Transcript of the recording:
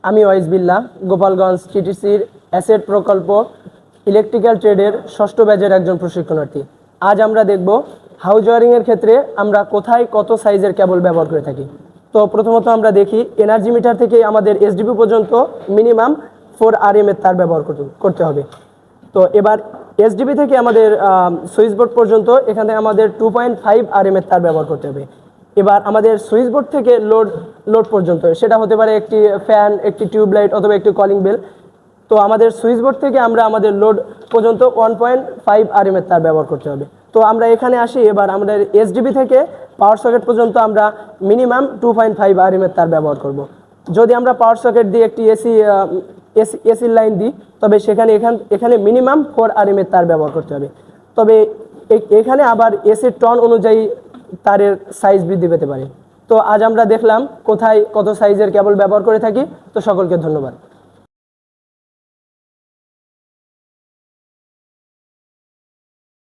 আমি ওয়াইজ বিল্লাহ, গোপালগঞ্জ টিটিসির অ্যাসেট প্রকল্প ইলেকট্রিক্যাল ট্রেডের ষষ্ঠ ব্যাচের একজন প্রশিক্ষণার্থী। আজ আমরা দেখব হাউস ওয়ারিংয়ের ক্ষেত্রে আমরা কোথায় কত সাইজের কেবল ব্যবহার করে থাকি। তো প্রথমত আমরা দেখি এনার্জি মিটার থেকে আমাদের এসডিপি পর্যন্ত মিনিমাম 4 RM এর তার ব্যবহার করতে হবে। তো এবার এসডিপি থেকে আমাদের সুইচ বোর্ড পর্যন্ত এখানে আমাদের 2.5 RM এর তার ব্যবহার করতে হবে। এবার আমাদের সুইচ বোর্ড থেকে লোড পর্যন্ত, সেটা হতে পারে একটি ফ্যান, একটি টিউবলাইট অথবা একটি কলিং বেল। তো আমাদের সুইচ বোর্ড থেকে আমরা আমাদের লোড পর্যন্ত 1.5 RM এর তার ব্যবহার করতে হবে। তো আমরা এখানে আসি, এবার আমাদের এসডিবি থেকে পাওয়ার সকেট পর্যন্ত আমরা মিনিমাম 2.5 RM এর তার ব্যবহার করব। যদি আমরা পাওয়ার সকেট দিয়ে একটি এসি লাইন দিই, তবে এখানে মিনিমাম 4 RM এর তার ব্যবহার করতে হবে। তবে এখানে আবার এসির টন অনুযায়ী তারের সাইজ বৃদ্ধি পেতে পারে। তো আজ আমরা দেখলাম কোথায় কত সাইজের কেবল ব্যবহার করে থাকি। তো সকলকে ধন্যবাদ।